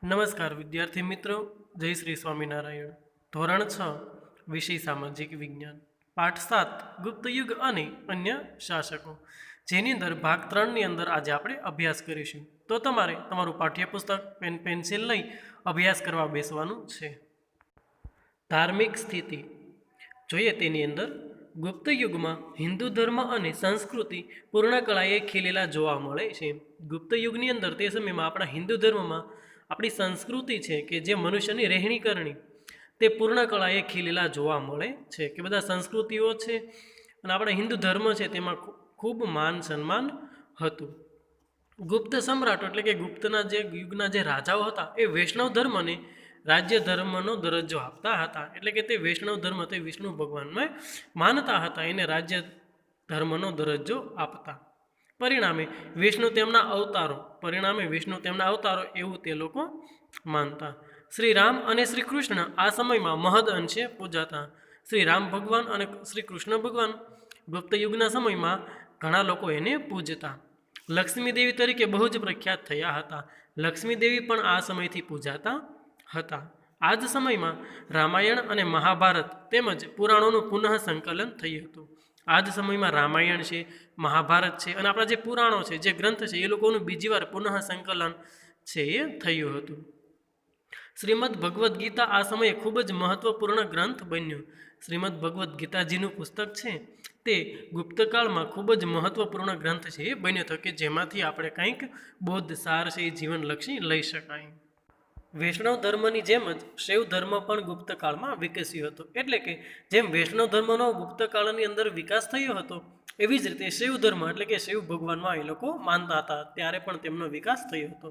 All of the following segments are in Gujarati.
નમસ્કાર વિદ્યાર્થી મિત્રો, જય શ્રી સ્વામિનારાયણ. ધોરણ 6 વિષય સામાજિક વિજ્ઞાન, પાઠ 7 ગુપ્ત યુગ અને અન્ય શાસકો, જેની અંદર ભાગ 3ની અંદર આજે આપણે અભ્યાસ કરીશું. તો તમારે તમારું પાઠ્યપુસ્તક પેન પેન્સિલ લઈ અભ્યાસ કરવા બેસવાનું છે. ધાર્મિક સ્થિતિ જોઈએ. તેની અંદર ગુપ્ત યુગમાં હિન્દુ ધર્મ અને સંસ્કૃતિ પૂર્ણ કળાએ ખીલેલા જોવા મળે છે. ગુપ્ત યુગની અંદર તે સમયમાં આપણા હિન્દુ ધર્મમાં આપણી સંસ્કૃતિ છે કે જે મનુષ્યની રહેણી કરણી તે પૂર્ણ કળાએ ખીલેલા જોવા મળે છે. કે બધા સંસ્કૃતિઓ છે અને આપણા હિન્દુ ધર્મ છે તેમાં ખૂબ માન સન્માન હતું. ગુપ્ત સમ્રાટો એટલે કે ગુપ્તના જે યુગના જે રાજાઓ હતા એ વૈષ્ણવ ધર્મને રાજ્ય ધર્મનો દરજ્જો આપતા હતા. એટલે કે તે વૈષ્ણવ ધર્મ તે વિષ્ણુ ભગવાનમાં માનતા હતા, એને રાજ્ય ધર્મનો દરજ્જો આપતા. પરિણામે વિષ્ણુ તેમના અવતારો એવું તે લોકો માનતા. શ્રી રામ અને શ્રી કૃષ્ણ આ સમયમાં મહદ અંશે પૂજાતા. શ્રી રામ ભગવાન અને શ્રી કૃષ્ણ ભગવાન ગુપ્ત યુગના સમયમાં ઘણા લોકો એને પૂજતા. લક્ષ્મી દેવી તરીકે બહુ જ પ્રખ્યાત થયા હતા. લક્ષ્મી દેવી પણ આ સમયથી પૂજાતા હતા. આ જ સમયમાં રામાયણ અને મહાભારત તેમજ પુરાણોનું પુનઃ સંકલન થયું હતું. આ જ સમયમાં રામાયણ છે, મહાભારત છે અને આપણા જે પુરાણો છે, જે ગ્રંથ છે, એ લોકોનું બીજી વાર પુનઃ સંકલન છે એ થયું હતું. શ્રીમદ ભગવદ્ ગીતા આ સમયે ખૂબ જ મહત્વપૂર્ણ ગ્રંથ બન્યું. શ્રીમદ ભગવદ્ ગીતાજીનું પુસ્તક છે તે ગુપ્તકાળમાં ખૂબ જ મહત્વપૂર્ણ ગ્રંથ છે એ બન્યો હતો, કે જેમાંથી આપણે કંઈક બૌદ્ધ સાર છે એ જીવનલક્ષી લઈ શકાય. વૈષ્ણવ ધર્મની જેમ જ શૈવ ધર્મ પણ ગુપ્તકાળમાં વિકસ્યો હતો. એટલે કે જેમ વૈષ્ણવ ધર્મનો ગુપ્તકાળની અંદર વિકાસ થયો હતો, એવી જ રીતે શૈવ ધર્મ એટલે કે શિવ ભગવાનમાં એ લોકો માનતા હતા, ત્યારે પણ તેમનો વિકાસ થયો હતો.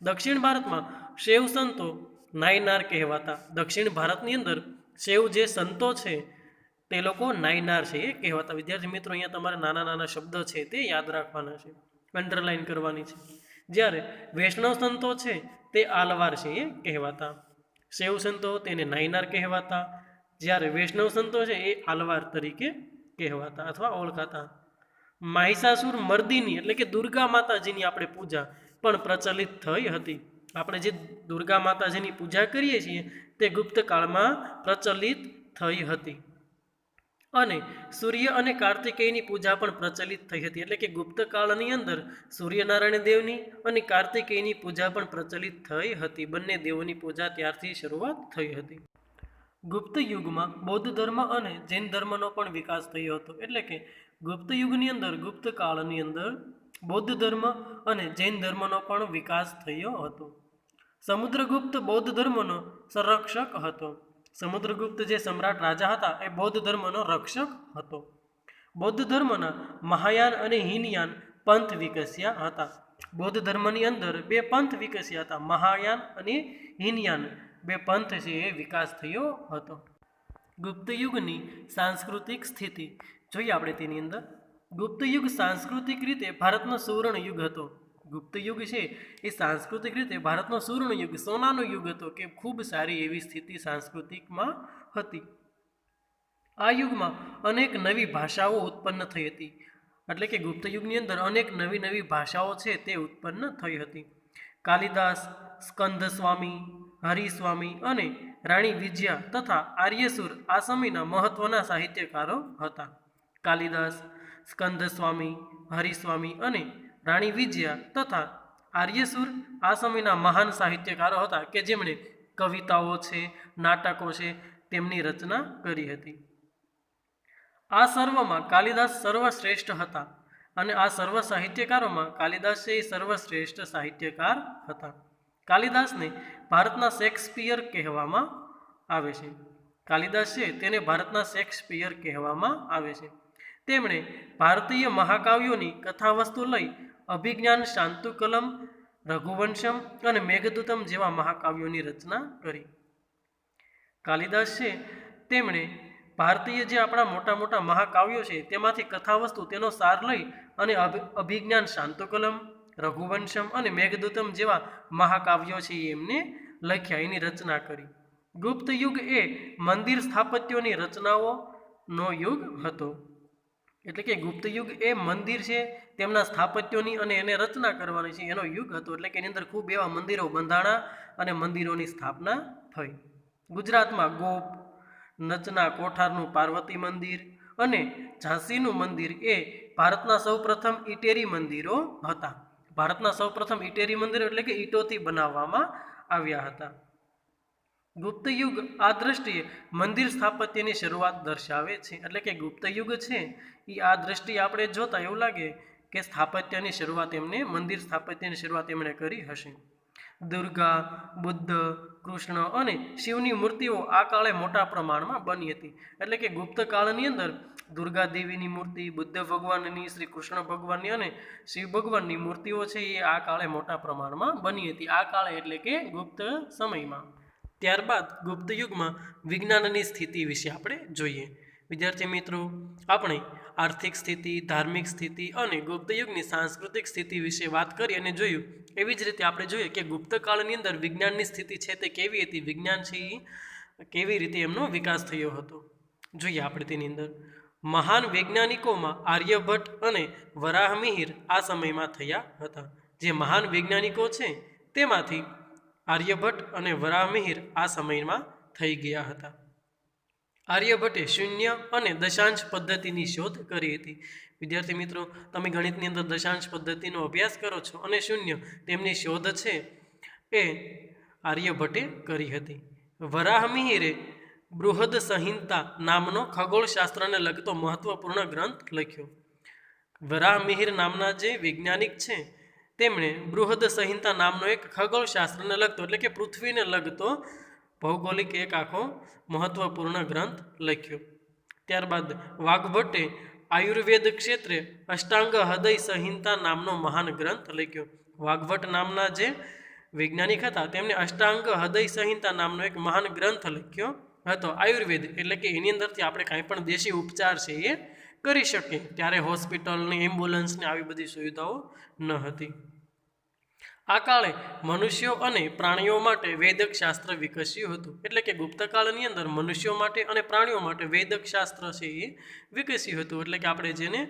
દક્ષિણ ભારતમાં શૈવ સંતો નાયનાર કહેવાતા. દક્ષિણ ભારતની અંદર શૈવ જે સંતો છે તે લોકો નાયનાર છે એ કહેવાતા. વિદ્યાર્થી મિત્રો, અહીંયા તમારે નાના નાના શબ્દો છે તે યાદ રાખવાના છે, અંડરલાઈન કરવાની છે. જ્યારે વૈષ્ણવ સંતો છે તે આલવાર છે એ કહેવાતા. શૈવ સંતો તેને નાયનાર કહેવાતા, જ્યારે વૈષ્ણવ સંતો છે એ આલવાર તરીકે કહેવાતા અથવા ઓળખાતા. મહિષાસુર મર્દિની એટલે કે દુર્ગા માતાજીની આપણે પૂજા પણ પ્રચલિત થઈ હતી. આપણે જે દુર્ગા માતાજીની પૂજા કરીએ છીએ તે ગુપ્તકાળમાં પ્રચલિત થઈ હતી. અને સૂર્ય અને કાર્તિકેયની પૂજા પણ પ્રચલિત થઈ હતી. એટલે કે ગુપ્તકાળની અંદર સૂર્યનારાયણ દેવની અને કાર્તિકેયની પૂજા પણ પ્રચલિત થઈ હતી. બંને દેવોની પૂજા ત્યારથી શરૂઆત થઈ હતી. ગુપ્ત યુગમાં બૌદ્ધ ધર્મ અને જૈન ધર્મનો પણ વિકાસ થયો હતો. એટલે કે ગુપ્ત યુગની અંદર, ગુપ્તકાળની અંદર બૌદ્ધ ધર્મ અને જૈન ધર્મનો પણ વિકાસ થયો હતો. સમુદ્રગુપ્ત બૌદ્ધ ધર્મનો સંરક્ષક હતો. સમુદ્રગુપ્ત જે સમ્રાટ રાજા હતા એ બૌદ્ધ ધર્મનો રક્ષક હતો. બૌદ્ધ ધર્મના મહાયાન અને હીનયાન પંથ વિકસ્યા હતા. બૌદ્ધ ધર્મની અંદર બે પંથ વિકસ્યા હતા, મહાયાન અને હીનયાન બે પંથ છે એ વિકાસ થયો હતો. ગુપ્ત યુગની સાંસ્કૃતિક સ્થિતિ જોઈએ આપણે તેની અંદર. ગુપ્ત યુગ સાંસ્કૃતિક રીતે ભારતનો સુવર્ણ યુગ હતો. ગુપ્ત યુગ છે એ સાંસ્કૃતિક રીતે ભારતનો સુવર્ણ યુગ, સોનાનો યુગ હતો, કે ખૂબ સારી એવી સ્થિતિ સાંસ્કૃતિકમાં હતી. આ યુગમાં અનેક નવી ભાષાઓ ઉત્પન્ન થઈ હતી. એટલે કે ગુપ્ત યુગની અંદર અનેક નવી નવી ભાષાઓ છે તે ઉત્પન્ન થઈ હતી. કાલિદાસ, સ્કંદ સ્વામી, હરિસ્વામી અને રાણી વિજયા તથા આર્યસુર આ સમયના મહત્વના સાહિત્યકારો હતા. કાલિદાસ, સ્કંદ સ્વામી, હરિસ્વામી અને રાણી વિજયા તથા આર્યસુર આ સમયના મહાન સાહિત્યકારો હતા, કે જેમણે કવિતાઓ છે, નાટકો છે, તેમની રચના કરી હતી. આ સર્વમાં કાલિદાસ સર્વશ્રેષ્ઠ હતા અને આ સર્વ સાહિત્યકારોમાં કાલિદાસ છે એ સર્વશ્રેષ્ઠ સાહિત્યકાર હતા. કાલિદાસને ભારતના શેક્સપિયર કહેવામાં આવે છે. કાલિદાસ છે તેને ભારતના શેક્સપિયર કહેવામાં આવે છે. તેમણે ભારતીય મહાકાવ્યોની કથાવસ્તુ લઈ અભિજ્ઞાન શાંતુકલમ, રઘુવંશમ અને મેઘદૂતમ જેવા મહાકાવ્યોની રચના કરી. કાલિદાસ છે તેમણે ભારતીય જે આપણા મોટા મોટા મહાકાવ્યો છે તેમાંથી કથાવસ્તુ તેનો સાર લઈ અને અભિજ્ઞાન શાંતુકલમ, રઘુવંશમ અને મેઘદૂતમ જેવા મહાકાવ્યો છે એમને લખ્યા, એની રચના કરી. ગુપ્ત યુગ એ મંદિર સ્થાપત્યોની રચનાઓનો યુગ હતો. એટલે કે ગુપ્ત યુગ એ મંદિર છે તેમના સ્થાપત્યોની અને એને રચના કરવાની છે એનો યુગ હતો. એટલે કે એની અંદર ખૂબ એવા મંદિરો બંધાણા અને મંદિરોની સ્થાપના થઈ. ગુજરાતમાં ગોપ, નચના કોઠારનું પાર્વતી મંદિર અને ઝાંસીનું મંદિર એ ભારતના સૌપ્રથમ ઇટેરી મંદિરો હતા. ભારતના સૌપ્રથમ ઇટેરી મંદિરો એટલે કે ઈંટોથી બનાવવામાં આવ્યા હતા. ગુપ્ત યુગ આ દ્રષ્ટિએ મંદિર સ્થાપત્યની શરૂઆત દર્શાવે છે. એટલે કે ગુપ્ત યુગ છે એ આ દ્રષ્ટિએ આપણે જોતા એવું લાગે કે સ્થાપત્યની શરૂઆત મંદિર સ્થાપત્યની શરૂઆત એમણે કરી હશે. દુર્ગા, બુદ્ધ, કૃષ્ણ અને શિવની મૂર્તિઓ આ કાળે મોટા પ્રમાણમાં બની હતી. એટલે કે ગુપ્ત કાળની અંદર દુર્ગા દેવીની મૂર્તિ, બુદ્ધ ભગવાનની, શ્રી કૃષ્ણ ભગવાનની અને શિવ ભગવાનની મૂર્તિઓ છે એ આ કાળે મોટા પ્રમાણમાં બની હતી. આ કાળે એટલે કે ગુપ્ત સમયમાં. ત્યારબાદ ગુપ્ત યુગમાં વિજ્ઞાનની સ્થિતિ વિશે આપણે જોઈએ. વિદ્યાર્થી મિત્રો, આપણે આર્થિક સ્થિતિ, ધાર્મિક સ્થિતિ અને ગુપ્ત યુગની સાંસ્કૃતિક સ્થિતિ વિશે વાત કરી અને જોયું. એવી જ રીતે આપણે જોઈએ કે ગુપ્ત કાળની અંદર વિજ્ઞાનની સ્થિતિ છે તે કેવી હતી, વિજ્ઞાન છે એ કેવી રીતે એમનો વિકાસ થયો હતો. જોઈએ આપણે તેની અંદર મહાન વૈજ્ઞાનિકોમાં આર્યભટ્ટ અને વરાહમિહિર આ સમયમાં થયા હતા. જે મહાન વૈજ્ઞાનિકો છે તેમાંથી આર્યભટ્ટ અને વરાહમિહિર આ સમયમાં થઈ ગયા હતા. આર્યભટ્ટે શૂન્ય અને દશાંશ પદ્ધતિની શોધ કરી હતી. વિદ્યાર્થી મિત્રો, તમે ગણિતની અંદર દશાંશ પદ્ધતિનો અભ્યાસ કરો છો અને શૂન્ય તેમની શોધ છે એ આર્યભટ્ટે કરી હતી. વરાહમિહિરે બૃહદ સંહિતા નામનો ખગોળશાસ્ત્રને લગતો મહત્વપૂર્ણ ગ્રંથ લખ્યો. વરાહમિહિર નામના જે વૈજ્ઞાનિક છે તેમણે બૃહદ સંહિતા નામનો એક ખગોળશાસ્ત્રને લગતો એટલે કે પૃથ્વીને લગતો ભૌગોલિક એક આખો મહત્વપૂર્ણ ગ્રંથ લખ્યો. ત્યારબાદ વાઘભટ્ટે આયુર્વેદ ક્ષેત્રે અષ્ટાંગ હૃદય સંહિતા નામનો મહાન ગ્રંથ લખ્યો. વાઘભટ્ટ નામના જે વૈજ્ઞાનિક હતા તેમણે અષ્ટાંગ હૃદય સંહિતા નામનો એક મહાન ગ્રંથ લખ્યો હતો. આયુર્વેદ એટલે કે એની અંદરથી આપણે કાંઈ પણ દેશી ઉપચાર છે એ કરી શકીએ. ત્યારે હોસ્પિટલની, એમ્બ્યુલન્સની આવી બધી સુવિધાઓ ન હતી. આ કાળે મનુષ્યો અને પ્રાણીઓ માટે વૈદક શાસ્ત્ર વિકસ્યું હતું. એટલે કે ગુપ્તકાળની અંદર મનુષ્યો માટે અને પ્રાણીઓ માટે વૈદક શાસ્ત્ર છે એ વિકસ્યું હતું. એટલે કે આપણે જેને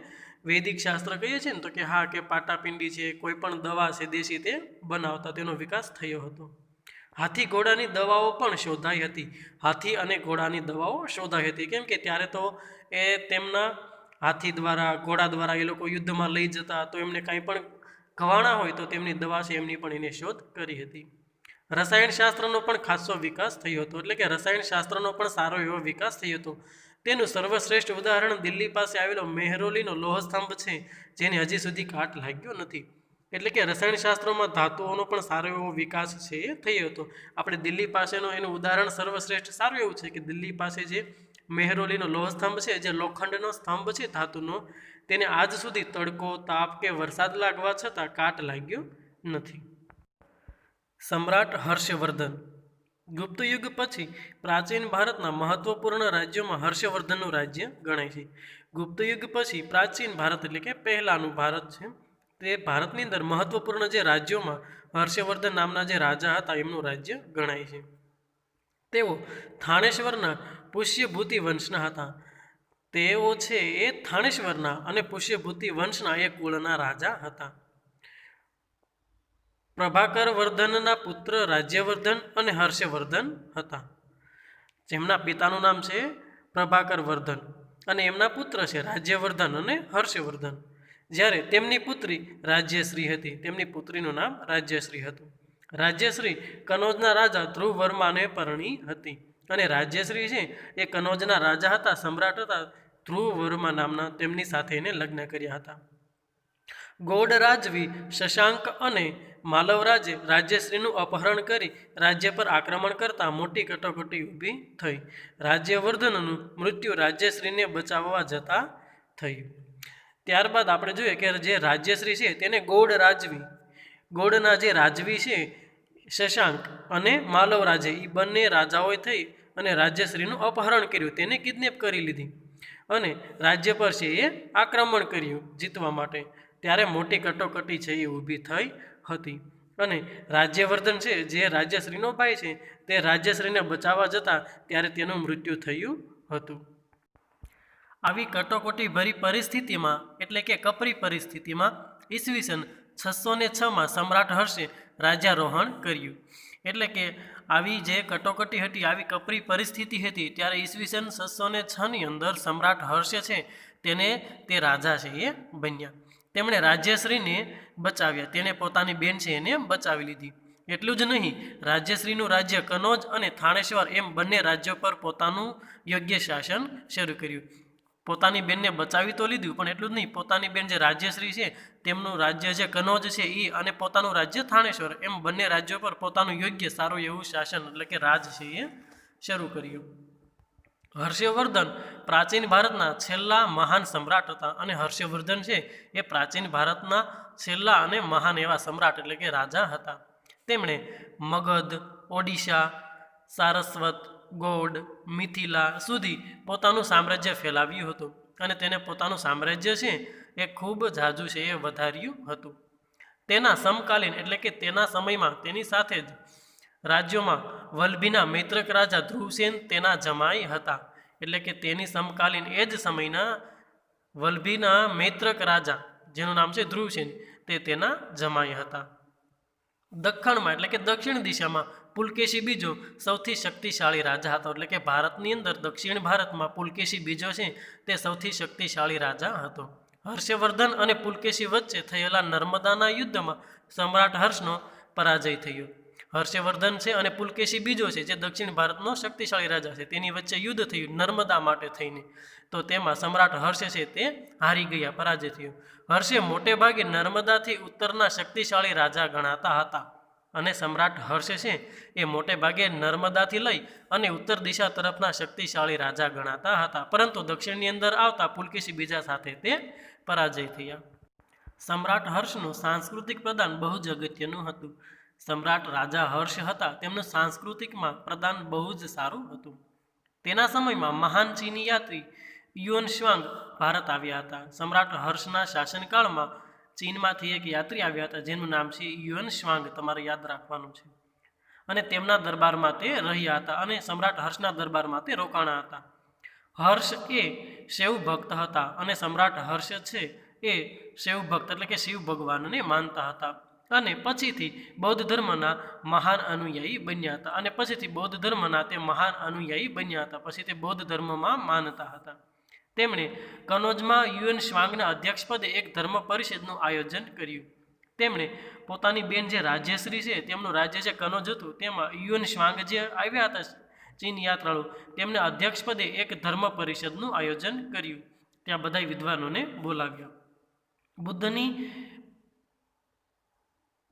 વૈદિક શાસ્ત્ર કહીએ છીએ ને, તો કે હા, કે પાટાપિંડી છે, કોઈ પણ દવા છે દેશી તે બનાવતા, તેનો વિકાસ થયો હતો. હાથી ઘોડાની દવાઓ પણ શોધાઈ હતી. હાથી અને ઘોડાની દવાઓ શોધાઈ હતી. કેમ કે ત્યારે તો એ તેમના હાથી દ્વારા, ઘોડા દ્વારા એ લોકો યુદ્ધમાં લઈ જતા, તો એમને કાંઈ પણ ઘવાણા હોય તો તેમની દવા છે એમની પણ એને શોધ કરી હતી. રસાયણશાસ્ત્રનો પણ ખાસો વિકાસ થયો હતો. એટલે કે રસાયણશાસ્ત્રનો પણ સારો એવો વિકાસ થયો હતો. તેનું સર્વશ્રેષ્ઠ ઉદાહરણ દિલ્હી પાસે આવેલો મેહરોલીનો લોહસ્તંભ છે, જેને હજી સુધી કાટ લાગ્યો નથી. એટલે કે રસાયણશાસ્ત્રોમાં ધાતુઓનો પણ સારો એવો વિકાસ છે એ થયો હતો. આપણે દિલ્હી પાસેનો એનું ઉદાહરણ સર્વશ્રેષ્ઠ સારું એવું છે કે દિલ્હી પાસે જે મેહરોલીનો લોહસ્તંભ છે, જે લોખંડનો સ્તંભ છે ધાતુનો, તેને આજ સુધી તડકો, તાપ કે વરસાદ લાગવા છતાં કાટ લાગ્યો નથી. સમ્રાટ હર્ષવર્ધન. ગુપ્ત યુગ પછી પ્રાચીન ભારતના મહત્વપૂર્ણ રાજ્યોમાં હર્ષવર્ધનનું રાજ્ય ગણાય છે. ગુપ્ત યુગ પછી પ્રાચીન ભારત એટલે કે પહેલાંનું ભારત છે, તે ભારતની અંદર મહત્વપૂર્ણ જે રાજ્યોમાં હર્ષવર્ધન નામના જે રાજા હતા એમનું રાજ્ય ગણાય છે. તેઓ થાણેશ્વરના પુષ્યભૂતિ વંશના હતા. તેઓ છે એ થાણેશ્વરના અને પુષ્યભૂતિ વંશના એક કુળના રાજા હતા. પ્રભાકર વર્ધનના પુત્ર રાજ્યવર્ધન અને હર્ષવર્ધન હતા. જેમના પિતાનું નામ છે પ્રભાકર વર્ધન અને એમના પુત્ર છે રાજ્યવર્ધન અને હર્ષવર્ધન. જ્યારે તેમની પુત્રી રાજ્યશ્રી હતી. તેમની પુત્રીનું નામ રાજ્યશ્રી હતું. રાજ્યશ્રી કનોજના રાજા ધ્રુવ વર્માને પરણી હતી. અને રાજ્યશ્રી છે એ કનોજના રાજા હતા, સમ્રાટ હતા ધ્રુવ વર્મા નામના, તેમની સાથે એને લગ્ન કર્યા હતા. ગૌડ રાજવી શશાંક અને માલવરાજે રાજ્યશ્રીનું અપહરણ કરી રાજ્ય પર આક્રમણ કરતા મોટી કટોકટી ઊભી થઈ. રાજ્યવર્ધનનું મૃત્યુ રાજ્યશ્રીને બચાવવા જતા થયું. ત્યારબાદ આપણે જોઈએ કે જે રાજ્યશ્રી છે તેને ગૌડ રાજવી, ગૌડના જે રાજવી છે શશાંક અને માલવરાજે એ બંને રાજાઓએ થઈ અને રાજ્યશ્રીનું અપહરણ કર્યું, તેને કિડનેપ કરી લીધી અને રાજ્ય પર છે એ આક્રમણ કર્યું જીતવા માટે. ત્યારે મોટી કટોકટી છે એ ઊભી થઈ હતી અને રાજ્યવર્ધન છે જે રાજ્યશ્રીનો ભાઈ છે તે રાજ્યશ્રીને બચાવવા જતા ત્યારે તેનું મૃત્યુ થયું હતું. આવી કટોકટી ભરી પરિસ્થિતિમાં એટલે કે કપરી પરિસ્થિતિમાં ઈસવીસન 606માં સમ્રાટ હર્ષે રાજ્યારોહણ કર્યું. એટલે કે આવી જે કટોકટી હતી, આવી કપરી પરિસ્થિતિ હતી, ત્યારે ઈસવીસન 606ની અંદર સમ્રાટ હર્ષ છે તેને તે રાજા છે એ બન્યા. તેમણે રાજ્યશ્રીને બચાવ્યા, તેને પોતાની બેન છે એને બચાવી લીધી. એટલું જ નહીં, રાજ્યશ્રીનું રાજ્ય કનોજ અને થાણેશ્વર એમ બંને રાજ્યો પર પોતાનું યોગ્ય શાસન શરૂ કર્યું. પોતાની બેનને બચાવી તો લીધું, પણ એટલું જ નહીં, પોતાની બેન જે રાજ્યશ્રી છે તેમનું રાજ્ય જે કનોજ છે એ અને પોતાનું રાજ્ય થાણેશ્વર એમ બંને રાજ્યો પર પોતાનું યોગ્ય સારું એવું શાસન એટલે કે રાજ છે એ શરૂ કર્યું. હર્ષવર્ધન પ્રાચીન ભારતના છેલ્લા મહાન સમ્રાટ હતા અને હર્ષવર્ધન છે એ પ્રાચીન ભારતના છેલ્લા અને મહાન એવા સમ્રાટ એટલે કે રાજા હતા. તેમણે મગધ, ઓડિશા, સારસ્વત, ગૌડ, મિથિલા સુધી પોતાનું સામ્રાજ્ય ફેલાવ્યું હતું અને તેને પોતાનું સામ્રાજ્ય છે એ ખૂબ ઝાઝું છે એ વધાર્યું હતું. તેના સમકાલીન એટલે કે તેના સમયમાં તેની સાથે જ રાજ્યોમાં વલ્લભીના મૈત્રક રાજા ધ્રુવસેન તેના જમાઈ હતા. એટલે કે તેની સમકાલીન એ જ સમયના વલ્લભીના મૈત્રક રાજા જેનું નામ છે ધ્રુવસેન તે તેના જમાઈ હતા. દખ્ખણમાં એટલે કે દક્ષિણ દિશામાં પુલકેશી બીજો સૌથી શક્તિશાળી રાજા હતો. એટલે કે ભારતની અંદર દક્ષિણ ભારતમાં પુલકેશી બીજો છે તે સૌથી શક્તિશાળી રાજા હતો. હર્ષવર્ધન અને પુલકેશી વચ્ચે થયેલા નર્મદાના યુદ્ધમાં સમ્રાટ હર્ષનો પરાજય થયો. હર્ષવર્ધન છે અને પુલકેશી બીજો છે જે દક્ષિણ ભારતનો શક્તિશાળી રાજા છે તેની વચ્ચે યુદ્ધ થયું નર્મદા માટે થઈને. તો તેમાં સમ્રાટ હર્ષ છે તે હારી ગયા, પરાજય થયો. હર્ષે મોટે ભાગે નર્મદાથી ઉત્તરના શક્તિશાળી રાજા ગણાતા હતા અને સમ્રાટ હર્ષ છે એ મોટે ભાગે નર્મદાથી લઈ અને ઉત્તર દિશા તરફના શક્તિશાળી રાજા ગણાતા હતા, પરંતુ દક્ષિણની અંદર આવતા પુલકેશી બીજા સાથે તે પરાજય થયા. સમ્રાટ હર્ષનું સાંસ્કૃતિક પ્રદાન બહુ જ અગત્યનું હતું. સમ્રાટ રાજા હર્ષ હતા તેમનું સાંસ્કૃતિકમાં પ્રદાન બહુ જ સારું હતું. તેના સમયમાં મહાન ચીની યાત્રી યુએન શ્વાંગ ભારત આવ્યા હતા. સમ્રાટ હર્ષના શાસનકાળમાં ચીનમાંથી એક યાત્રી આવ્યા હતા જેનું નામ છે યુએન શ્વાંગ, તમારે યાદ રાખવાનું છે. અને તેમના દરબારમાં તે રહ્યા હતા અને સમ્રાટ હર્ષના દરબારમાં તે રોકાણા હતા. હર્ષ એ શિવ ભક્ત હતા અને સમ્રાટ હર્ષ છે એ શિવ ભક્ત એટલે કે શિવ ભગવાનને માનતા હતા અને પછીથી બૌદ્ધ ધર્મના મહાન અનુયાયી બન્યા હતા. અને પછીથી બૌદ્ધ ધર્મના તે મહાન અનુયાયી બન્યા હતા, પછી તે બૌદ્ધ ધર્મમાં માનતા હતા. તેમણે કનોજમાં યુએન શ્વાંગના અધ્યક્ષપદે એક ધર્મ પરિષદનું આયોજન કર્યું. તેમણે પોતાની બેન જે રાજ્યશ્રી છે તેમનું રાજ્ય જે કનોજ હતું તેમાં યુએન શ્વાંગ જે આવ્યા હતા ચીન યાત્રાળુ તેમને અધ્યક્ષપદે એક ધર્મ પરિષદનું આયોજન કર્યું. ત્યાં બધા વિદ્વાનોને બોલાવ્યા. બુદ્ધની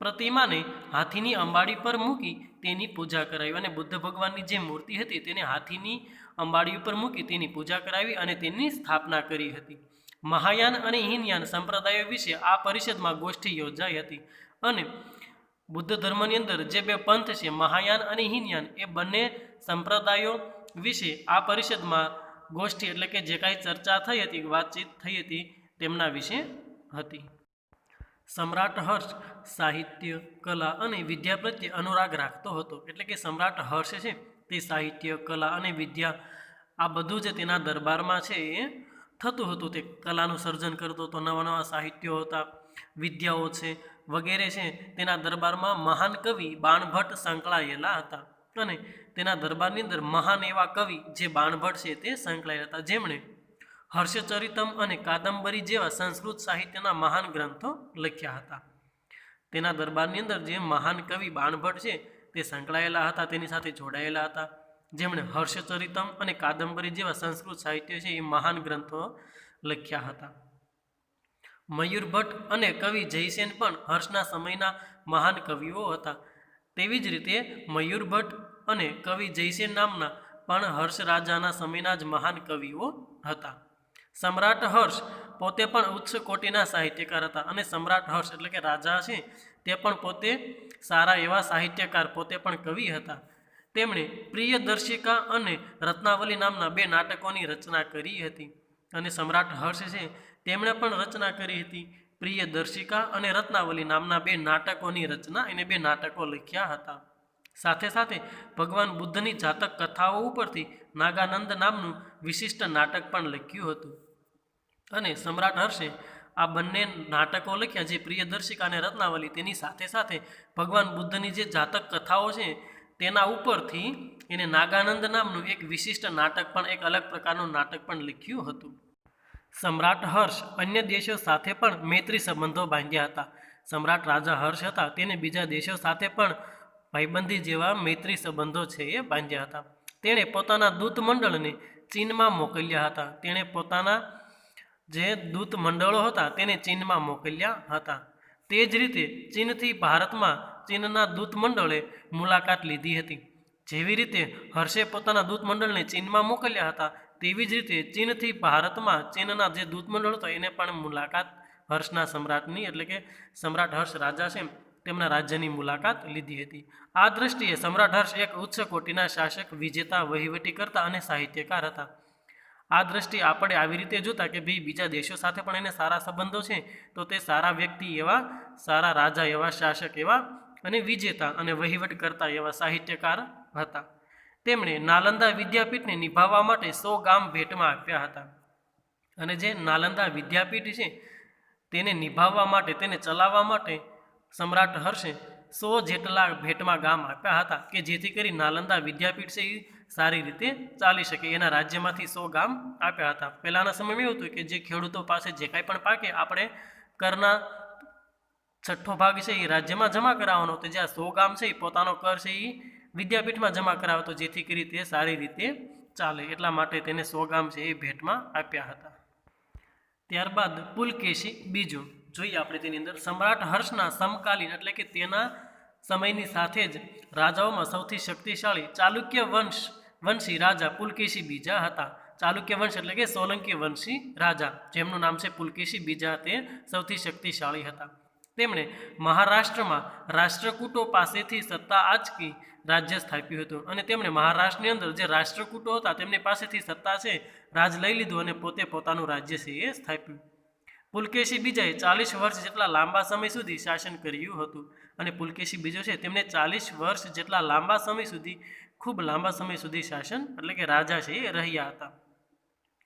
પ્રતિમાને હાથીની અંબાડી પર મૂકી તેની પૂજા કરાવી અને બુદ્ધ ભગવાનની જે મૂર્તિ હતી તેને હાથીની અંબાડી ઉપર મૂકી તેની પૂજા કરાવી અને તેની સ્થાપના કરી હતી. મહાયાન અને હીનયાન સંપ્રદાયો વિશે આ પરિષદમાં ગોષ્ઠી યોજાઈ હતી અને બુદ્ધ ધર્મની અંદર જે બે પંથ છે મહાયાન અને હીનયાન એ બંને સંપ્રદાયો વિશે આ પરિષદમાં ગોષ્ઠી એટલે કે જે કાંઈ ચર્ચા થઈ હતી, વાતચીત થઈ હતી તેમના વિશે હતી. સમ્રાટ હર્ષ સાહિત્ય, કલા અને વિદ્યા પ્રત્યે અનુરાગ રાખતો હતો. એટલે કે સમ્રાટ હર્ષ છે તે સાહિત્ય, કલા અને વિદ્યા આ બધું જ તેના દરબારમાં છે એ થતું હતું. તે કલાનું સર્જન કરતો હતો, નવા નવા સાહિત્યો હતા, વિદ્યાઓ છે વગેરે છે તેના દરબારમાં મહાન કવિ બાણભટ્ટ સંકળાયેલા હતા અને તેના દરબારની અંદર મહાન એવા કવિ જે બાણભટ્ટ છે તે સંકળાયેલા હતા, જેમણે હર્ષચરિતમ અને કાદંબરી જેવા સંસ્કૃત સાહિત્યના મહાન ગ્રંથો લખ્યા હતા. તેના દરબારની અંદર જે મહાન કવિ બાણભટ્ટ છે તે સંકળાયેલા હતા, તેની સાથે જોડાયેલા હતા, જેમણે હર્ષચરિતમ અને કાદંબરી જેવા સંસ્કૃત સાહિત્ય છે એ મહાન ગ્રંથો લખ્યા હતા. મયુર ભટ્ટ અને કવિ જયસેન પણ હર્ષના સમયના મહાન કવિઓ હતા. તેવી જ રીતે મયુર ભટ્ટ અને કવિ જયસેન નામના પણ હર્ષ રાજાના સમયના જ મહાન કવિઓ હતા. સમ્રાટ હર્ષ પોતે પણ ઉચ્ચ કોટીના સાહિત્યકાર હતા અને સમ્રાટ હર્ષ એટલે કે રાજા છે તે પણ પોતે સારા એવા સાહિત્યકાર, પોતે પણ કવિ હતા. તેમણે પ્રિયદર્શિકા અને રત્નાવલી નામના બે નાટકોની રચના કરી હતી અને સમ્રાટ હર્ષ છે તેમણે પણ રચના કરી હતી. પ્રિયદર્શિકા અને રત્નાવલી નામના બે નાટકોની રચના એને બે નાટકો લખ્યા હતા. સાથે સાથે ભગવાન બુદ્ધની જાતક કથાઓ ઉપરથી નાગાનંદ નામનું વિશિષ્ટ નાટક પણ લખ્યું હતું. અને સમ્રાટ હર્ષે આ બંને નાટકો લખ્યા, જે પ્રિયદર્શિકા અને રત્નાવલી, તેની સાથે સાથે ભગવાન બુદ્ધની જે જાતક કથાઓ છે તેના ઉપરથી એને નાગાનંદ નામનું એક વિશિષ્ટ નાટક પણ, એક અલગ પ્રકારનું નાટક પણ લખ્યું હતું. સમ્રાટ હર્ષ અન્ય દેશો સાથે પણ મૈત્રી સંબંધો બાંધ્યા હતા. સમ્રાટ રાજા હર્ષ હતા તેને બીજા દેશો સાથે પણ ભાઈબંધી જેવા મૈત્રી સંબંધો છે એ બાંધ્યા હતા. તેણે પોતાના દૂત મંડળને ચીનમાં મોકલ્યા હતા. તેણે પોતાના જે દૂત મંડળો હતા તેને ચીનમાં મોકલ્યા હતા. તે જ રીતે ચીનથી ભારતમાં ચીનના દૂત મંડળે મુલાકાત લીધી હતી. જેવી રીતે હર્ષે પોતાના દૂત મંડળને ચીનમાં મોકલ્યા હતા, તેવી જ રીતે ચીનથી ભારતમાં ચીનના જે દૂત મંડળ હતો એને પણ મુલાકાત હર્ષના સમ્રાટની, એટલે કે સમ્રાટ હર્ષ રાજા છે તેમના રાજ્યની મુલાકાત લીધી હતી. આ દ્રષ્ટિએ સમ્રાટ હર્ષ એક ઉચ્ચ કોટીના શાસક, વિજેતા, વહીવટીકર્તા અને સાહિત્યકાર હતા. આ દ્રષ્ટિએ આપણે આવી રીતે જોતા કે ભાઈ બીજા દેશો સાથે પણ એને સારા સંબંધો છે, તો તે સારા વ્યક્તિ એવા, સારા રાજા એવા, શાસક એવા અને વિજેતા અને વહીવટ કરતા એવા સાહિત્યકાર હતા. તેમણે નાલંદા વિદ્યાપીઠને નિભાવવા માટે 100 ગામ ભેટમાં આપ્યા હતા. અને જે નાલંદા વિદ્યાપીઠ છે તેને નિભાવવા માટે, તેને ચલાવવા માટે સમ્રાટ હર્ષે 100 જેટલા ભેટમાં ગામ આપ્યા હતા, કે જેથી કરી નાલંદા વિદ્યાપીઠ છે એ સારી રીતે ચાલી શકે. એના રાજ્યમાંથી 100 ગામ આપ્યા હતા. પહેલાંના સમયમાં એવું હતું કે જે ખેડૂતો પાસે જે કાંઈ પણ પાકે, આપણે કરના 6ઠ્ઠો ભાગ છે એ રાજ્યમાં જમા કરાવવાનો, તો જે આ 100 ગામ છે એ પોતાનો કર છે એ વિદ્યાપીઠમાં જમા કરાવતો, જેથી કરી તે સારી રીતે ચાલે. એટલા માટે તેને 100 ગામ છે એ ભેટમાં આપ્યા હતા. ત્યારબાદ પુલકેશી બીજો જોઈએ આપણે તેની અંદર. સમ્રાટ હર્ષના સમકાલીન, એટલે કે તેના સમયની સાથે જ રાજાઓમાં સૌથી શક્તિશાળી ચાલુક્ય વંશી રાજા પુલકેશી બીજા હતા. ચાલુક્ય વંશ એટલે કે સોલંકી વંશી રાજા, જેમનું નામ છે પુલકેશી બીજા, તે સૌથી શક્તિશાળી હતા. તેમણે મહારાષ્ટ્રમાં રાષ્ટ્રકૂટો પાસેથી સત્તા આંચકી રાજ્ય સ્થાપ્યું હતું. અને તેમણે મહારાષ્ટ્રની અંદર જે રાષ્ટ્રકૂટો હતા તેમની પાસેથી સત્તા છે રાજ લઈ લીધું અને પોતે પોતાનું રાજ્ય છે એ સ્થાપ્યું. પુલકેશી બીજાએ 40 વર્ષ જેટલા લાંબા સમય સુધી શાસન કર્યું હતું. અને પુલકેશી બીજો છે તેમને 40 વર્ષ જેટલા લાંબા સમય સુધી, ખૂબ લાંબા સમય સુધી શાસન, એટલે કે રાજા છે એ રહ્યા હતા.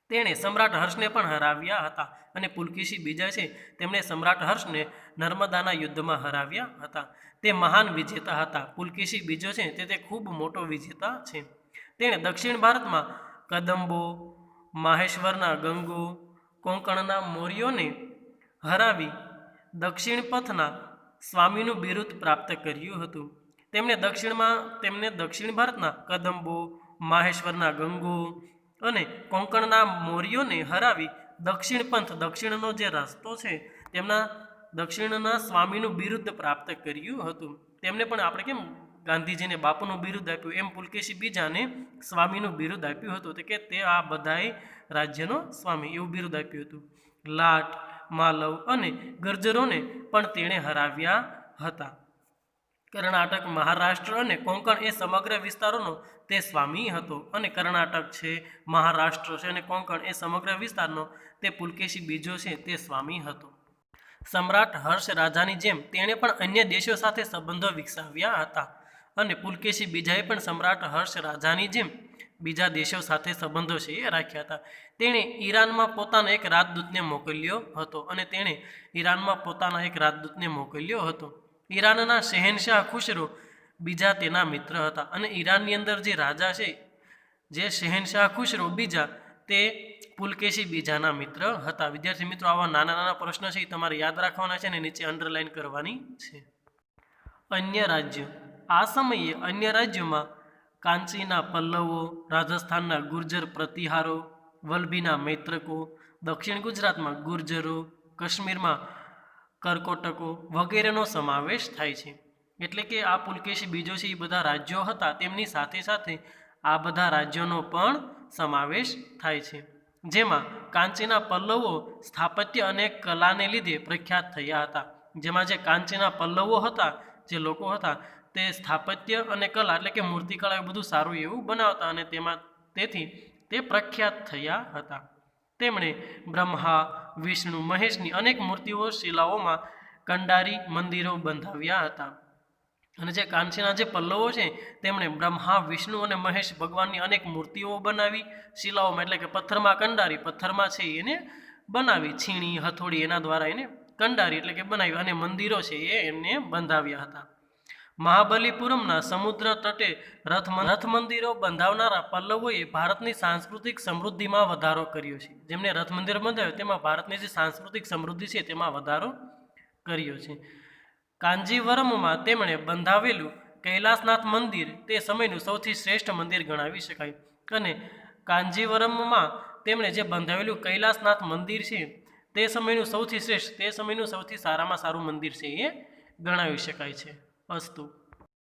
તેણે સમ્રાટ હર્ષને પણ હરાવ્યા હતા. અને પુલકેશી બીજા છે તેમણે સમ્રાટ હર્ષને નર્મદાના યુદ્ધમાં હરાવ્યા હતા. તે મહાન વિજેતા હતા. પુલકેશી બીજો છે તે ખૂબ મોટો વિજેતા છે. તેણે દક્ષિણ ભારતમાં કદંબો, માહેશ્વરના ગંગો, કોંકણના મૌર્યોને હરાવી દક્ષિણ પથના સ્વામીનું બિરુદ પ્રાપ્ત કર્યું હતું. તેમને દક્ષિણ ભારતના કદંબો, માહેશ્વરના ગંગો અને કોંકણના મૌર્યોને હરાવી દક્ષિણ પંથ, દક્ષિણનો જે રસ્તો છે તેમના દક્ષિણના સ્વામીનું બિરુદ પ્રાપ્ત કર્યું હતું. તેમને પણ આપણે કેમ ગાંધીજીને બાપુનું બિરુદ આપ્યું, એમ પુલકેશી બીજાને સ્વામીનું બિરુદ આપ્યું હતું, કે તે આ બધાય રાજ્યનો સ્વામી, એવું બિરુદ આપ્યું હતું. લાટ, માલવ અને ગર્જરોને પણ તેણે હરાવ્યા હતા. કર્ણાટક, મહારાષ્ટ્ર અને કોંકણ એ સમગ્ર વિસ્તારોનો તે સ્વામી હતો. અને કર્ણાટક છે, મહારાષ્ટ્ર છે અને કોંકણ એ સમગ્ર વિસ્તારનો તે પુલકેશી બીજો છે તે સ્વામી હતો. સમ્રાટ હર્ષ રાજાની જેમ તેણે પણ અન્ય દેશો સાથે સંબંધો વિકસાવ્યા હતા. અને પુલકેશી બીજાએ પણ સમ્રાટ હર્ષ રાજાની જેમ બીજા દેશો સાથે સંબંધો છે એ રાખ્યા હતા. તેણે ઈરાનમાં પોતાના એક રાજદૂતને મોકલ્યો હતો. ઈરાનના શહેનશાહ ખુશરો બીજા તેના મિત્ર હતા. અને ઈરાનની અંદર જે રાજા છે, જે શહેનશાહ ખુશરો બીજા, તે પુલકેશી બીજાના મિત્ર હતા. વિદ્યાર્થી મિત્રો, આવા નાના નાના પ્રશ્નો છે એ તમારે યાદ રાખવાના છે અને નીચે અંડરલાઈન કરવાની છે. અન્ય રાજ્યો. આ સમયે અન્ય રાજ્યોમાં કાંચીના પલ્લવો, રાજસ્થાનના ગુર્જર પ્રતિહારો, વલ્લભીના મૈત્રકો, દક્ષિણ ગુજરાતમાં ગુર્જરો, કાશ્મીરમાં કરકોટકો વગેરેનો સમાવેશ થાય છે. એટલે કે આ પુલકેશી બીજો છે એ બધા રાજ્યો હતા, તેમની સાથે સાથે આ બધા રાજ્યોનો પણ સમાવેશ થાય છે. જેમાં કાંચીના પલ્લવો સ્થાપત્ય અને કલાને લીધે પ્રખ્યાત થયા હતા. જેમાં જે કાંચીના પલ્લવો હતા, જે લોકો હતા, તે સ્થાપત્ય અને કલા, એટલે કે મૂર્તિકળા, એ બધું સારું એવું બનાવતા અને તેથી તે પ્રખ્યાત થયા હતા. તેમણે બ્રહ્મા, વિષ્ણુ, મહેશની અનેક મૂર્તિઓ, શિલાઓમાં કંડારી મંદિરો બંધાવ્યા હતા. અને જે કાંચીના જે પલ્લવો છે તેમણે બ્રહ્મા, વિષ્ણુ અને મહેશ ભગવાનની અનેક મૂર્તિઓ બનાવી, શિલાઓમાં એટલે કે પથ્થરમાં કંડારી, પથ્થરમાં છે એને બનાવી, છીણી હથોડી એના દ્વારા એને કંડારી એટલે કે બનાવી અને મંદિરો છે એ એમને બંધાવ્યા હતા. મહાબલીપુરમના સમુદ્ર તટે રથ મંદિરો બંધાવનારા પલ્લવોએ ભારતની સાંસ્કૃતિક સમૃદ્ધિમાં વધારો કર્યો છે. જેમને રથ મંદિર બંધાવ્યો તેમાં ભારતની જે સાંસ્કૃતિક સમૃદ્ધિ છે તેમાં વધારો કર્યો છે. કાંજીવરમમાં તેમણે બંધાવેલું કૈલાસનાથ મંદિર તે સમયનું સૌથી શ્રેષ્ઠ મંદિર ગણાવી શકાય. અને કાંજીવરમમાં તેમણે જે બંધાવેલું કૈલાસનાથ મંદિર છે તે સમયનું સૌથી શ્રેષ્ઠ, તે સમયનું સૌથી સારામાં સારું મંદિર છે એ ગણાવી શકાય છે. અસ્તુ.